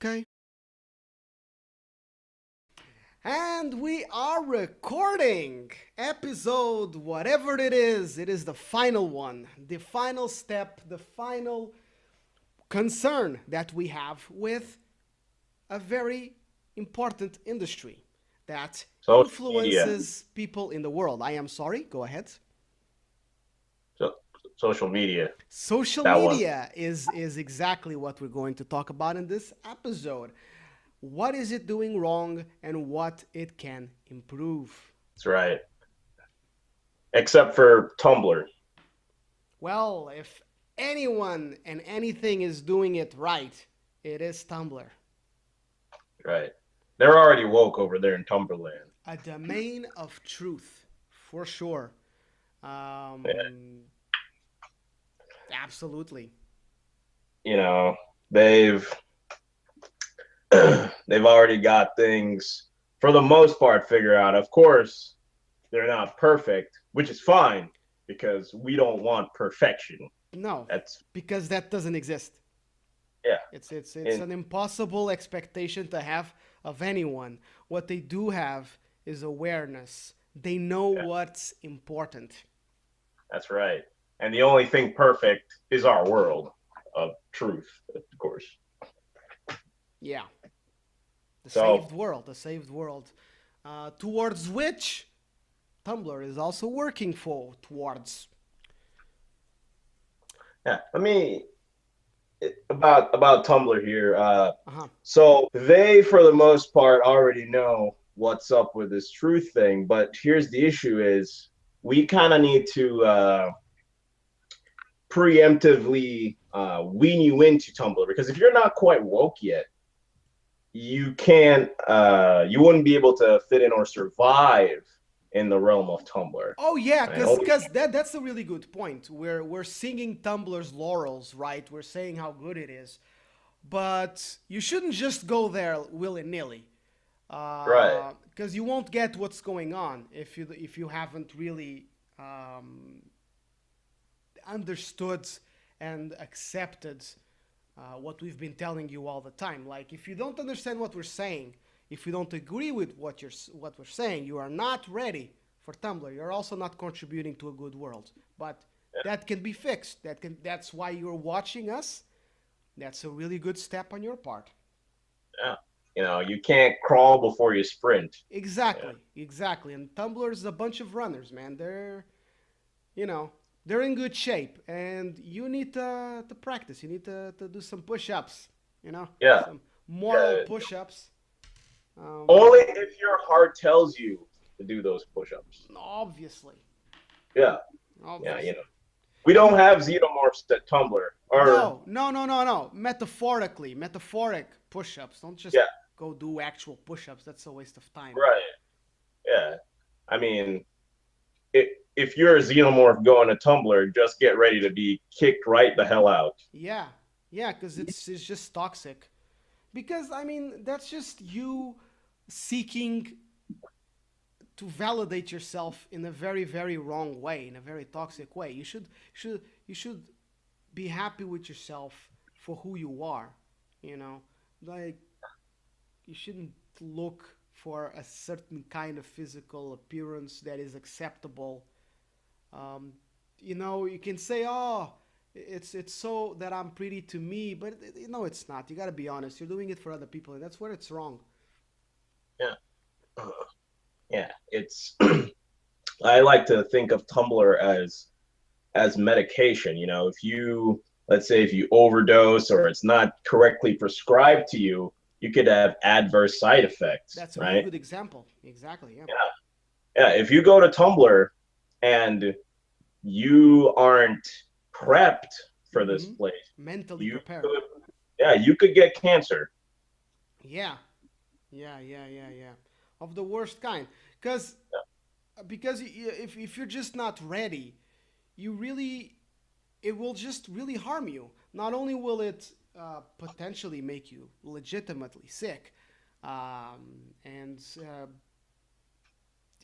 Okay. And we are recording episode whatever it is. It is the final one, the final step, the final concern that we have with a very important industry that Social media. influences people in the world. I am sorry, go ahead. So, social media. Social That one. media is exactly what we're going to talk about in this episode. What is it doing wrong and what it can improve? That's right. Except for Tumblr. Well, if anyone and anything is doing it right, it is Tumblr. Right. They're already woke over there in Tumberland. A domain of truth, for sure. Yeah. Um, absolutely. You know, they've they've already got things for the most part figured out. Of course, they're not perfect, which is fine because we don't want perfection. No, That's because that doesn't exist. yeah. It's And an impossible expectation to have of anyone. What they do have is awareness. They know yeah, what's important. that's right. And the only thing perfect is our world of truth, of course. Yeah, So the saved world, towards which Tumblr is also working for towards. yeah, let me about Tumblr here. Uh huh. So they, for the most part, already know what's up with this truth thing. But here's the issue: is we kind of need to preemptively wean you into Tumblr because if you're not quite woke yet, you can't, you wouldn't be able to fit in or survive in the realm of Tumblr. Oh yeah, Right? cause that's a really good point. We're singing Tumblr's laurels, right? We're saying how good it is, but you shouldn't just go there willy nilly, Right. because you won't get what's going on if you haven't really understood and accepted what we've been telling you all the time. Like if you don't understand what we're saying, if you don't agree with what we're saying, you are not ready for Tumblr. You're also not contributing to a good world. But that can be fixed. That's why you're watching us. That's a really good step on your part. Yeah. You know, you can't crawl before you sprint. Yeah. Exactly. And Tumblr's a bunch of runners, man. You know, they're in good shape, and you need to practice. You need to do some push-ups. Yeah. Some moral Yeah. push-ups. Only Um, if your heart tells you to do those push-ups. obviously, Yeah. Yeah, obviously. we don't And have xenomorphs at Tumblr. Or no. Metaphoric push-ups. Don't just yeah, go do actual push-ups. That's a waste of time. right. Yeah. I mean, if you're a xenomorph going to Tumblr, just get ready to be kicked right the hell out. Yeah, yeah, because it's just toxic. Because I mean, that's just you seeking to validate yourself in a very wrong way, in a very toxic way. You should be happy with yourself for who you are. You know, like you shouldn't look for a certain kind of physical appearance that is acceptable. Um, you can say, "Oh, it's so that I'm pretty to me," but no, it's not. You got to be honest. You're doing it for other people, and that's where it's wrong. Yeah. Yeah. It's I like to think of Tumblr as medication. If you, let's say, if you overdose or it's not correctly prescribed to you, you could have adverse side effects, That's a really right? good example. Exactly. Yeah. Yeah. Yeah. If you go to Tumblr and you aren't prepped for this Mm-hmm. place, Mentally you prepared. could, yeah, you could get cancer. Yeah. Yeah. Of the worst kind. Because if you're just not ready, you really it will just really harm you. Not only will it potentially make you legitimately sick, and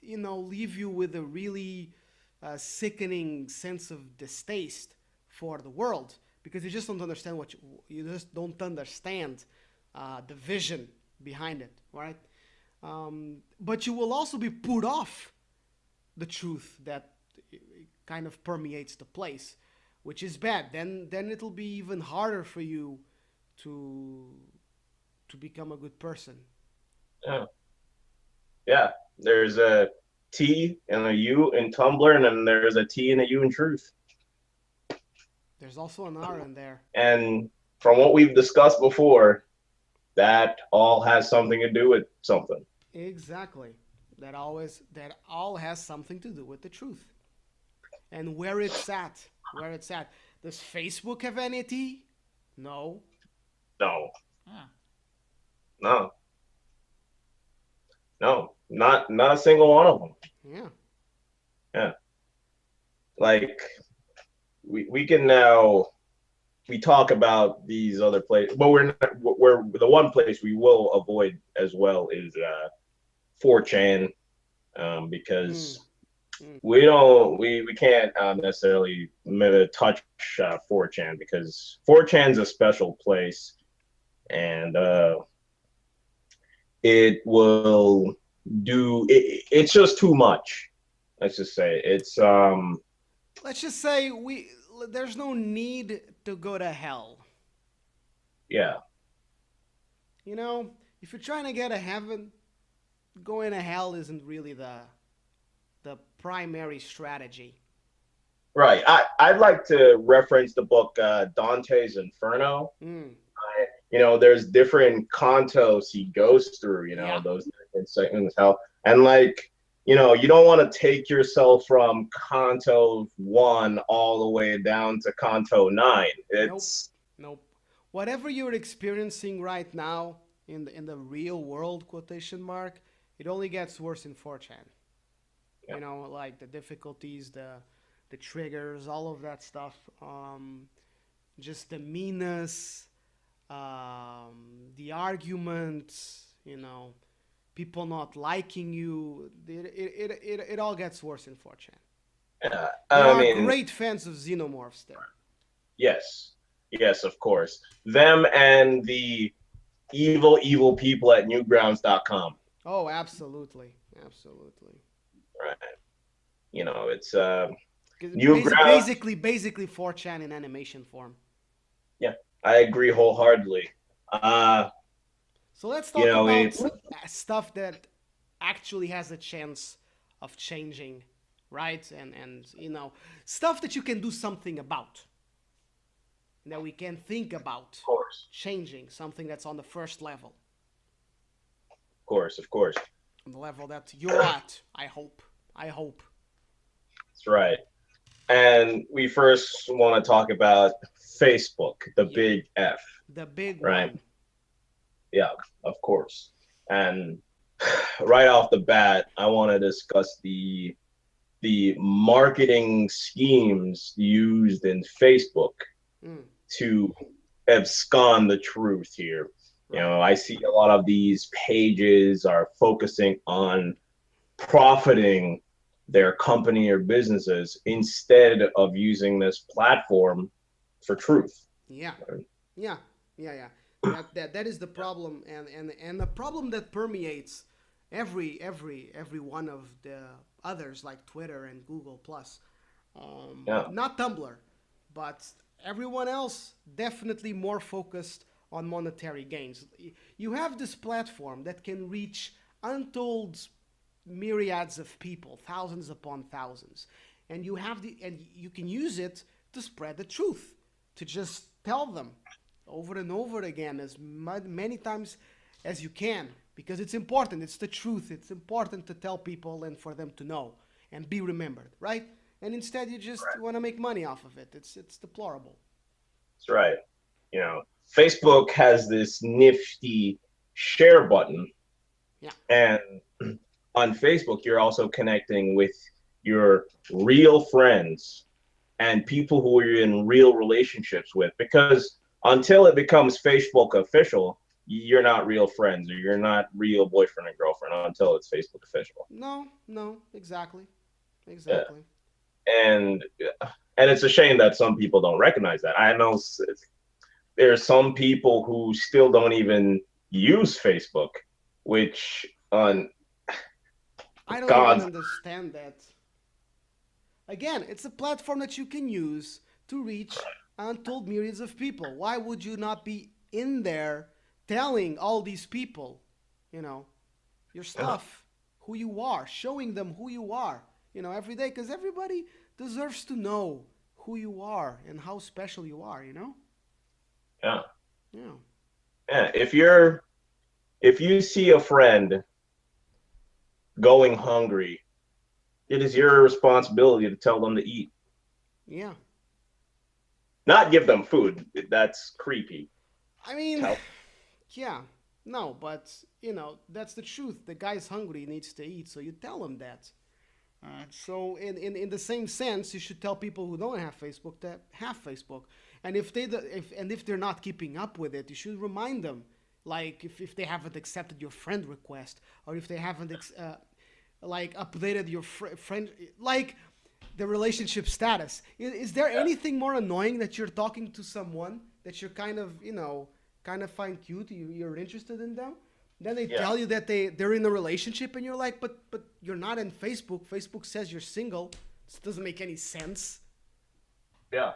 leave you with a really sickening sense of distaste for the world because you just don't understand you just don't understand the vision behind it, right? But you will also be put off the truth that kind of permeates the place, which is bad. Then it'll be even harder for you to become a good person. Yeah. Yeah. There's a T and a U in Tumblr, and then there's a T and a U in Truth. There's also an R in there. And from what we've discussed before, that all has something to do with something. Exactly. That all has something to do with the truth and where it's at. Where it's at. Does Facebook have any T? No. No, Huh. no, no, not a single one of them. Yeah. Yeah, like we can now we talk about these other places, but we're the one place we will avoid as well is 4chan, because we don't we can't necessarily touch 4chan because 4chan's a special place, and it will it's just too much. Let's just say it's Let's just say there's no need to go to hell. yeah. You know, if you're trying to get to heaven, going to hell isn't really the primary strategy. Right. I'd like to reference the book Dante's Inferno. Mm. There's different cantos he goes through, Yeah. those different segments, how, and like, you don't want to take yourself from Canto 1 all the way down to Canto 9. It's Nope. Whatever you're experiencing right now in the real world quotation mark, it only gets worse in 4chan. Yeah. Like the difficulties, the triggers, all of that stuff. Just the meanness, the arguments, people not liking you. It all gets worse in 4chan. There I are mean, great fans of xenomorphs there. yes, of course. Them and the evil people at newgrounds.com. Oh, absolutely, absolutely. Right. It's 'Cause Newgrounds. basically 4chan in animation form. Yeah, I agree wholeheartedly. So let's talk about stuff that actually has a chance of changing, right? And stuff that you can do something about. That we can think about Of course. changing, something that's on the first level. Of course. On the level that you're at, I hope. That's right. And we first want to talk about Facebook, the big F. The big Right. one. Yeah, of course. And right off the bat, I want to discuss the marketing schemes used in Facebook to abscond the truth here. I see a lot of these pages are focusing on profiting their company or businesses instead of using this platform for truth. Yeah. That is the problem, and the problem that permeates every one of the others like Twitter and Google Plus. Not Tumblr, but everyone else definitely more focused on monetary gains. You have this platform that can reach untold myriads of people, thousands upon thousands, and you can use it to spread the truth, to just tell them over and over again as many times as you can, because it's important. It's the truth. It's important to tell people and for them to know and be remembered, right? And instead you just want to make money off of it. It's deplorable. That's right. Facebook has this nifty share button. Yeah. And on Facebook, you're also connecting with your real friends and people who you're in real relationships with, because until it becomes Facebook official, you're not real friends, or you're not real boyfriend and girlfriend until it's Facebook official. No, exactly. Yeah. And it's a shame that some people don't recognize that. I know there's some people who still don't even use Facebook, which on I don't even God's understand that. Again, it's a platform that you can use to reach untold myriads of people. Why would you not be in there telling all these people, you know, your yeah, stuff, who you are, showing them who you are, every day? Because everybody deserves to know who you are and how special you are, yeah, Yeah. yeah. If you see a friend going hungry, it is your responsibility to tell them to eat, Yeah. not give them food. That's creepy. I mean, Tell, yeah. No, but, that's the truth. The guy's hungry, he needs to eat, so you tell him that. So, in the same sense, you should tell people who don't have Facebook to have Facebook. And if they're not keeping up with it, you should remind them. Like if they haven't accepted your friend request, or if they haven't like updated your friend, like the relationship status. Is there yeah, anything more annoying that you're talking to someone that you're kind of find cute, you're interested in them? Then they yeah, tell you that they're in a relationship, and you're like, but you're not in Facebook. Facebook says you're single. This doesn't make any sense. yeah.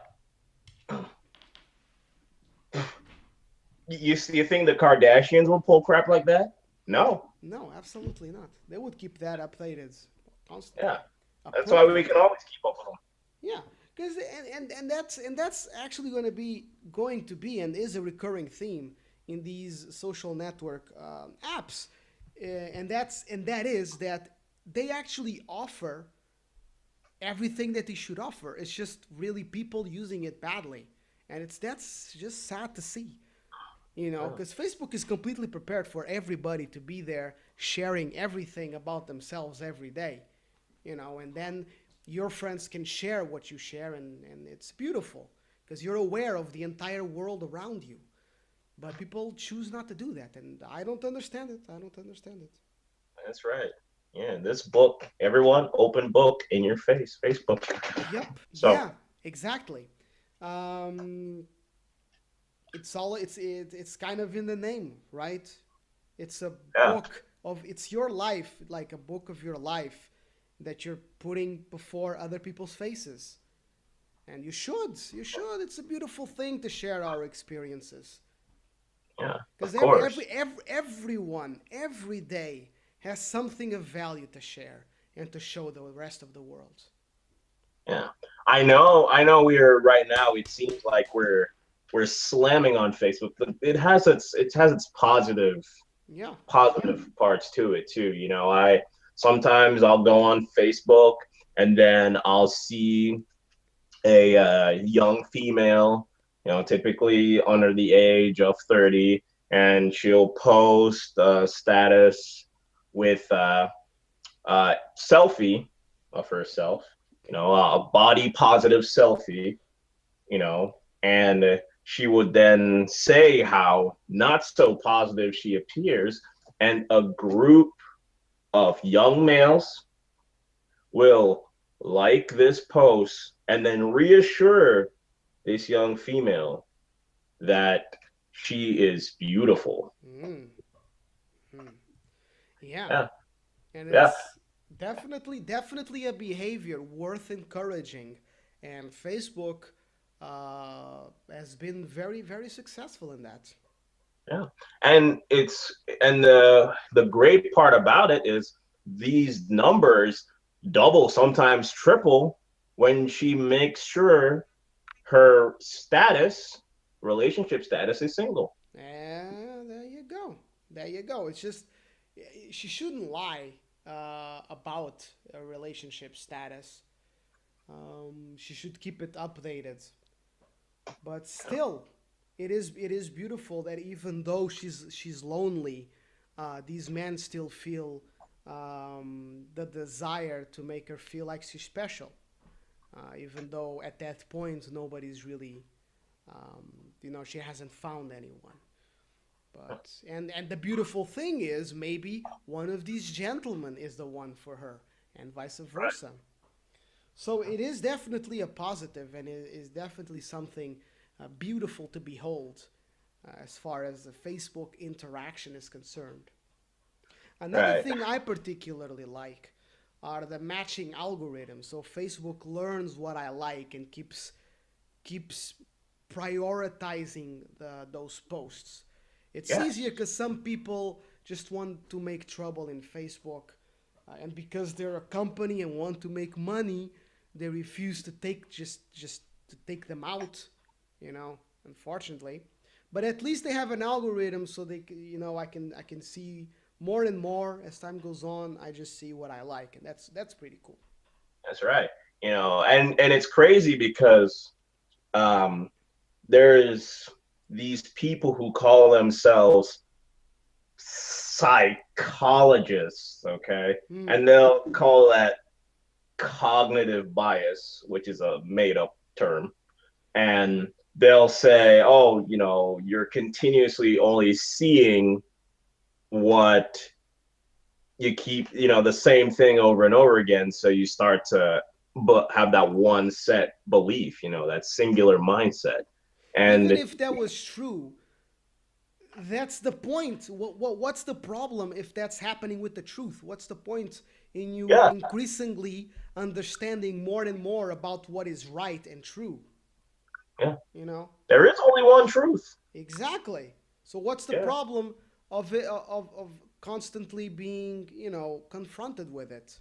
You think the Kardashians will pull crap like that? No. No, absolutely not. They would keep that updated Yeah. constantly, That's why we can appropriately. always keep up with them. Yeah, because and that's actually going to be and is a recurring theme in these social network apps, and that is that they actually offer everything that they should offer. It's just really people using it badly, and that's just sad to see. Yeah. Because Facebook is completely prepared for everybody to be there sharing everything about themselves every day, and then your friends can share what you share, and it's beautiful because you're aware of the entire world around you. But people choose not to do that, and I don't understand it. I don't understand it. That's right. Yeah, this book, everyone, open book in your face, Facebook. Yep. So, Yeah. Exactly. Um, it's kind of in the name, right? It's a yeah, book of it's your life, like a book of your life that you're putting before other people's faces. And you should. It's a beautiful thing to share our experiences. yeah, Because of course. everyone, every day has something of value to share and to show the rest of the world. Yeah. I know we're right now, it seems like we're slamming on Facebook, but it has its Yeah. positive parts to it too. I sometimes I'll go on Facebook and then I'll see a young female, typically under the age of 30, and she'll post a status with selfie of herself, a body positive selfie, and she would then say how not so positive she appears, and a group of young males will like this post and then reassure this young female that she is beautiful. Mm. Hmm. Yeah. Yeah, And yeah, it's definitely a behavior worth encouraging. And Facebook has been very, very successful in that. yeah. And the great part about it is these numbers double, sometimes triple, when she makes sure her status, relationship status, is single. And there you go. There you go. It's just, she shouldn't lie about a relationship status. She should keep it updated. But still, it is beautiful that even though she's lonely, these men still feel the desire to make her feel like she's special. Even though at that point nobody's really, she hasn't found anyone. But and the beautiful thing is maybe one of these gentlemen is the one for her, and vice Right. versa. So it is definitely a positive, and it is definitely something beautiful to behold. as far as the Facebook interaction is concerned. Another Right. thing I particularly like are the matching algorithms. So Facebook learns what I like and keeps prioritizing those posts. It's Yeah. easier because some people just want to make trouble in Facebook, and because they're a company and want to make money, they refuse to just to take them out. You know, unfortunately, but at least they have an algorithm, so I can see more and more as time goes on. I just see what I like, and that's pretty cool. That's right. And it's crazy because um, there's these people who call themselves psychologists, okay, Hmm. and they'll call that cognitive bias, which is a made-up term, and they'll say, "Oh, you're continuously only seeing what you keep, the same thing over and over again, so you start to but have that one set belief, that singular mindset." Even And if that was true, that's the point. What's the problem if that's happening with the truth? What's the point in you yeah, increasingly understanding more and more about what is right and true? yeah, You know, there is only one truth. exactly. So what's the Yeah, problem of constantly being confronted with it?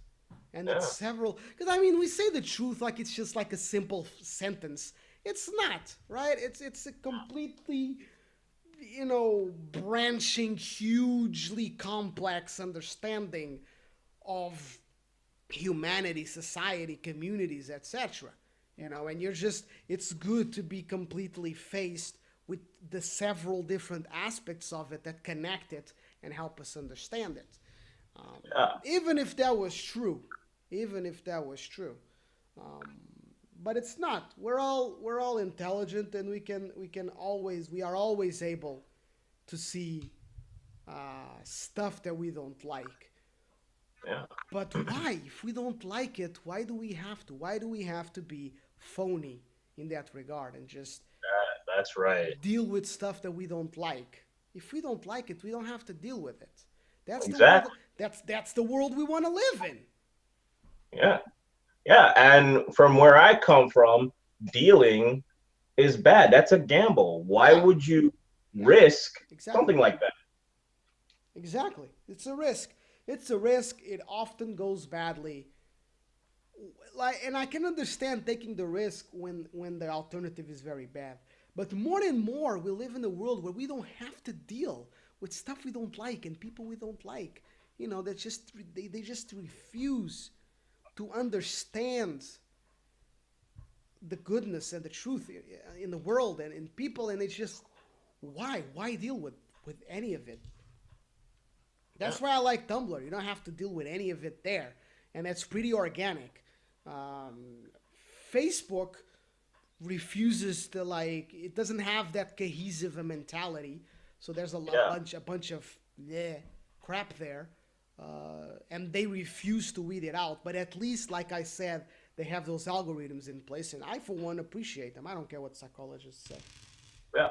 And it's yeah, several, because I mean we say the truth like it's just like a simple sentence. It's not, right? It's a completely branching, hugely complex understanding of humanity, society, communities, etc. And it's good to be completely faced with the several different aspects of it that connect it and help us understand it. Um, yeah, even if that was true, even if that was true. Um, but it's not. We're all intelligent, and we are always able to see stuff that we don't like. yeah. But why? If we don't like it, why do we have to? Why do we have to be phony in that regard and just That's right. deal with stuff that we don't like? If we don't like it, we don't have to deal with it. That's the world. Exactly. That's the world we want to live in. Yeah, yeah. And from where I come from, dealing is bad. That's a gamble. Why Yeah, would you yeah, risk exactly. something like that? Exactly. It's a risk. It's a risk. It often goes badly. And I can understand taking the risk when the alternative is very bad. But more and more, we live in a world where we don't have to deal with stuff we don't like and people we don't like. They just refuse to understand the goodness and the truth in the world and in people, and it's just why deal with any of it? Yeah, That's why I like Tumblr. You don't have to deal with any of it there, and that's pretty organic. Um, Facebook refuses to, like, it doesn't have that cohesive a mentality, so there's yeah, bunch of crap there, and they refuse to weed it out. But at least, like I said, they have those algorithms in place, and I for one appreciate them. I don't care what psychologists say. yeah.